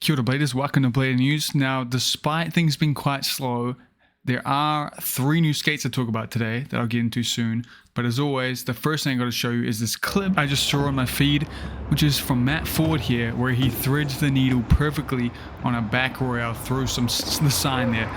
Kia ora bladers, welcome to Blader News. Now, despite things being quite slow, there are 3 new skates to talk about today that I'll get into soon. But as always, the first thing I got to show you is this clip I just saw on my feed, which is from Matt Ford here, where he threads the needle perfectly on a back rail through the sign there.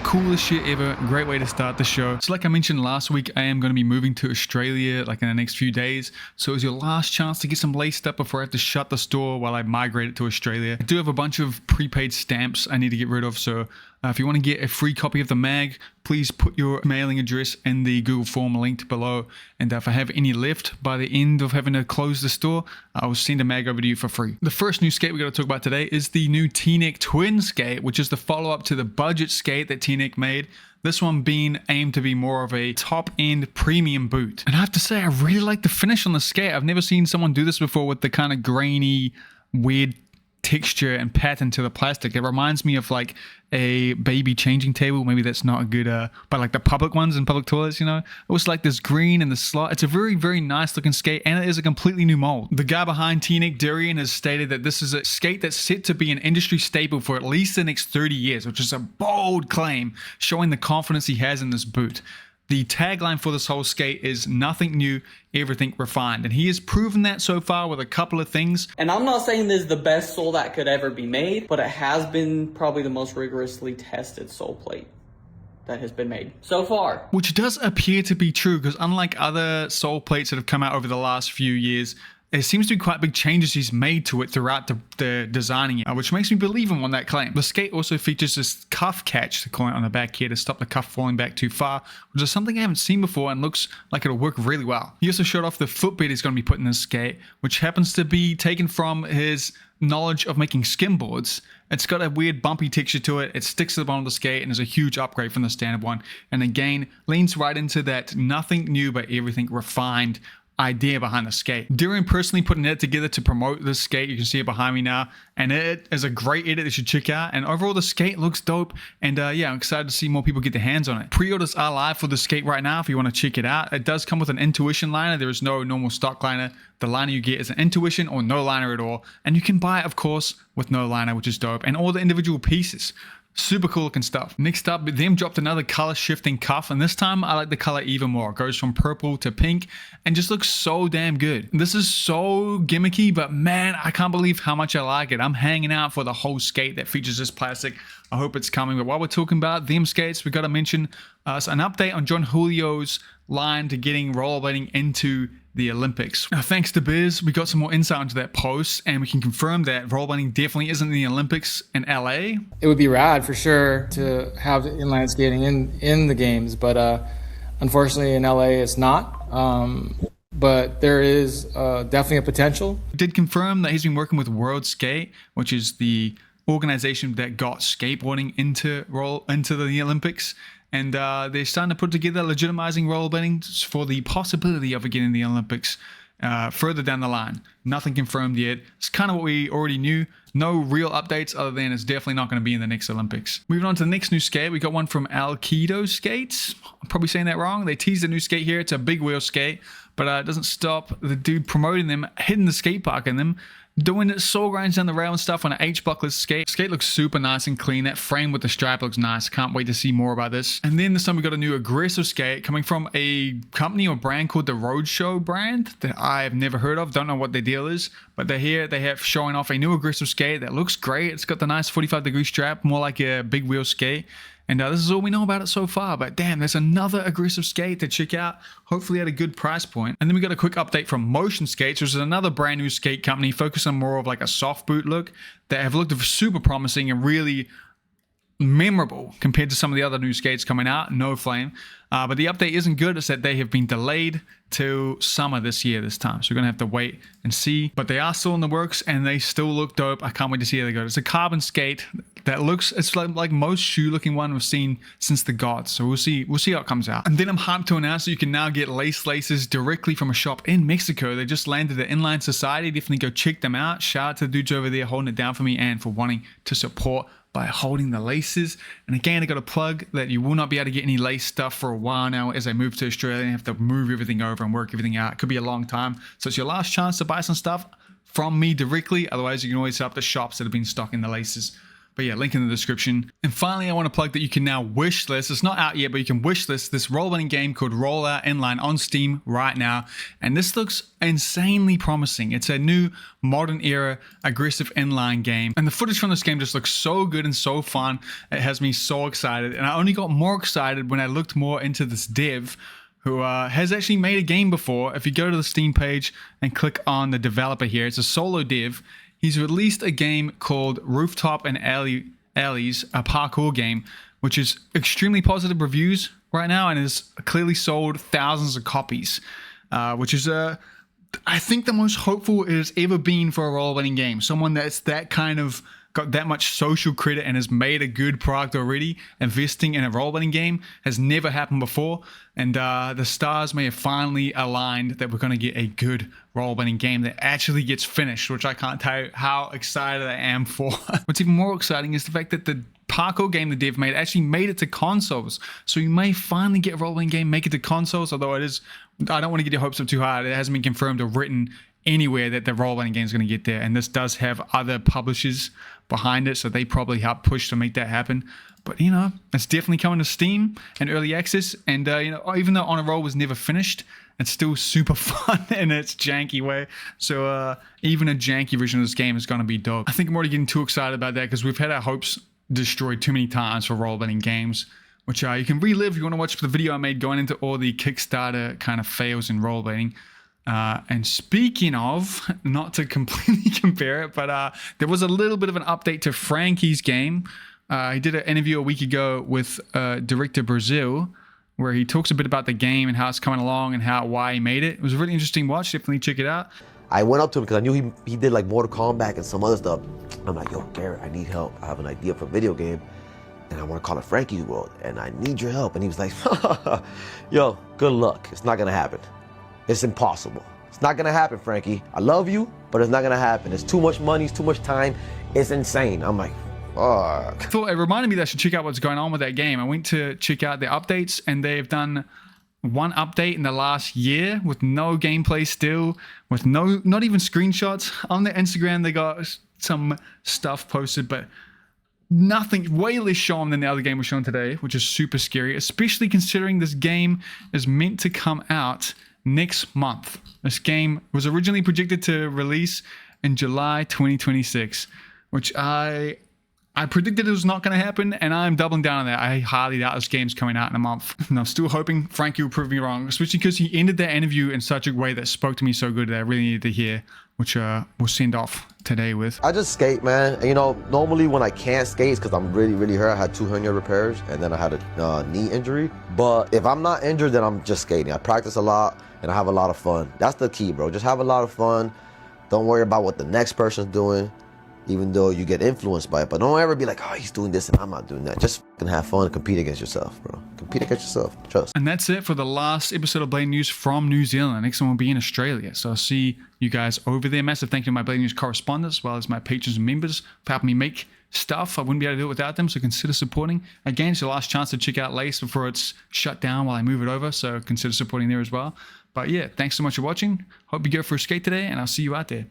Coolest shit ever. Great way to start the show. So like I mentioned last week, I am going to be moving to Australia like in the next few days. So it's your last chance to get some laced up before I have to shut the store while I migrate it to Australia. I do have a bunch of prepaid stamps I need to get rid of. So if you want to get a free copy of the mag, please put your mailing address in the Google form linked below. And if I have any left by the end of having to close the store, I will send a mag over to you for free. The first new skate we got to talk about today is the new TNEC Twin skate, which is the follow-up to the budget skate that TNEC made. This one being aimed to be more of a top-end premium boot. And I have to say, I really like the finish on the skate. I've never seen someone do this before with the kind of grainy, weird texture and pattern to the plastic. It reminds me of like a baby changing table. Maybe that's not a good but like the public ones in public toilets, you know. It was like this green in the slot. It's a very, very nice looking skate, and it is a completely new mold. The guy behind TNEC, Darian, has stated that this is a skate that's set to be an industry staple for at least the next 30 years, which is a bold claim, showing the confidence he has in this boot. The tagline for this whole skate is nothing new, everything refined. And he has proven that so far with a couple of things. And I'm not saying this is the best sole that could ever be made, but it has been probably the most rigorously tested sole plate that has been made so far. Which does appear to be true, because unlike other sole plates that have come out over the last few years, there seems to be quite big changes he's made to it throughout the designing it, which makes me believe him on that claim. The skate also features this cuff catch, to call it, on the back here to stop the cuff falling back too far, which is something I haven't seen before and looks like it'll work really well. He also showed off the footbed he's going to be putting in this skate, which happens to be taken from his knowledge of making skimboards. It's got a weird bumpy texture to it. It sticks to the bottom of the skate and is a huge upgrade from the standard one. And again, leans right into that nothing new but everything refined idea behind the skate. Darian personally put an edit together to promote this skate. You can see it behind me now, and it is a great edit that you should check out. And overall, the skate looks dope, and yeah, I'm excited to see more people get their hands on it. Pre-orders are live for the skate right now if you want to check it out. It does come with an Intuition liner. There is no normal stock liner. The liner you get is an Intuition or no liner at all, and you can buy it, of course, with no liner, which is dope, and all the individual pieces. Super cool looking stuff. Next up, them dropped another color shifting cuff, and this time I like the color even more. It goes from purple to pink and just looks so damn good. This is so gimmicky, but man, I can't believe how much I like it. I'm hanging out for the whole skate that features this plastic. I hope it's coming. But while we're talking about them skates, we got to mention an update on John Julio's line to getting rollerblading into the Olympics. Now, thanks to Biz, we got some more insight into that post, and we can confirm that rollerblading definitely isn't in the Olympics in LA. It would be rad for sure to have inline skating in the games, but unfortunately in LA it's not. But there is definitely a potential. We did confirm that he's been working with World Skate, which is the organization that got skateboarding into the Olympics. And they're starting to put together legitimizing rollerblading for the possibility of it getting the Olympics further down the line. Nothing confirmed yet. It's kind of what we already knew. No real updates other than it's definitely not going to be in the next Olympics. Moving on to the next new skate, we got one from Alkido Skates. I'm probably saying that wrong. They teased a new skate here. It's a big wheel skate, but it doesn't stop the dude promoting them, hitting the skate park in them, doing soul grinds down the rail and stuff on an H-buckless skate. Skate looks super nice and clean. That frame with the stripe looks nice. Can't wait to see more about this. And then this time we got a new aggressive skate coming from a company or brand called the Roadshow brand that I have never heard of. Don't know what their deal is, but they're here. They have showing off a new aggressive skate that looks great. It's got the nice 45-degree strap, more like a big wheel skate. And this is all we know about it so far, but damn, there's another aggressive skate to check out, hopefully at a good price point. And then we got a quick update from Motion Skates, which is another brand new skate company focused on more of like a soft boot look that have looked super promising and really memorable compared to some of the other new skates coming out. No flame. But the update isn't good. It's that they have been delayed to summer this time. So we're going to have to wait and see. But they are still in the works and they still look dope. I can't wait to see how they go. It's a carbon skate that looks, it's like most shoe looking one we've seen since the gods. So we'll see how it comes out. And then I'm hyped to announce that you can now get laces directly from a shop in Mexico. They just landed at Inline Society. Definitely go check them out. Shout out to the dudes over there holding it down for me and for wanting to support by holding the laces. And again, I got a plug that you will not be able to get any lace stuff for a while now as I move to Australia and have to move everything over and work everything out. It could be a long time. So it's your last chance to buy some stuff from me directly. Otherwise, you can always hit up the shops that have been stocking the laces. But yeah, link in the description. And finally, I want to plug that you can now wish list. It's not out yet, but you can wish list this rollerblading game called Rollout Inline on Steam right now. And this looks insanely promising. It's a new modern era aggressive inline game. And the footage from this game just looks so good and so fun. It has me so excited. And I only got more excited when I looked more into this dev who has actually made a game before. If you go to the Steam page and click on the developer here, it's a solo dev. He's released a game called Rooftop and Alleys, a parkour game, which is extremely positive reviews right now and has clearly sold thousands of copies, which is, I think, the most hopeful it has ever been for a rollerblading game. Someone that's that kind of got that much social credit and has made a good product already. Investing in a rollerblading game has never happened before. And the stars may have finally aligned that we're going to get a good rollerblading game that actually gets finished, which I can't tell you how excited I am for. What's even more exciting is the fact that the parkour game the dev made actually made it to consoles. So you may finally get a rollerblading game, make it to consoles, although it is, I don't want to get your hopes up too high. It hasn't been confirmed or written anywhere that the rollerblading game is going to get there. And this does have other publishers behind it, so they probably help push to make that happen. But you know, it's definitely coming to Steam and early access. And you know, even though On a Roll was never finished, it's still super fun in its janky way. So even a janky version of this game is going to be dope. I think I'm already getting too excited about that because we've had our hopes destroyed too many times for rollerblading games, which you can relive if you want to watch the video I made going into all the Kickstarter kind of fails in rollerblading. And speaking of, not to completely compare it, but there was a little bit of an update to Frankie's game. He did an interview a week ago with Director Brazil, where he talks a bit about the game and how it's coming along and why he made it. It was a really interesting watch. Definitely check it out. I went up to him because I knew he did like Mortal Kombat and some other stuff. I'm like, yo, Garrett, I need help. I have an idea for a video game and I want to call it Frankie's World and I need your help. And he was like, yo, good luck. It's not going to happen. It's impossible. It's not going to happen, Frankie. I love you, but it's not going to happen. It's too much money. It's too much time. It's insane. I'm like, fuck. I thought it reminded me that I should check out what's going on with that game. I went to check out the updates and they've done one update in the last year with no gameplay still, with not even screenshots. On their Instagram, they got some stuff posted, but nothing, way less shown than the other game was shown today, which is super scary, especially considering this game is meant to come out next month. This game was originally projected to release in July 2026, which I predicted it was not going to happen, and I'm doubling down on that. I highly doubt this game's coming out in a month. And I'm still hoping Frankie will prove me wrong, especially because he ended that interview in such a way that spoke to me so good that I really needed to hear, which we'll send off today with. I just skate, man. And, you know, normally when I can't skate, it's because I'm really, really hurt. I had 2 hernia repairs, and then I had a knee injury. But if I'm not injured, then I'm just skating. I practice a lot, and I have a lot of fun. That's the key, bro. Just have a lot of fun. Don't worry about what the next person's doing, even though you get influenced by it. But don't ever be like, oh, he's doing this and I'm not doing that. Just fucking have fun and compete against yourself, bro. Compete against yourself. Trust. And that's it for the last episode of Blade News from New Zealand. Next one will be in Australia. So I'll see you guys over there. Massive thank you to my Blade News correspondents, as well as my patrons and members for helping me make stuff. I wouldn't be able to do it without them, so consider supporting. Again, it's your last chance to check out Lace before it's shut down while I move it over, so consider supporting there as well. But yeah, thanks so much for watching. Hope you go for a skate today, and I'll see you out there.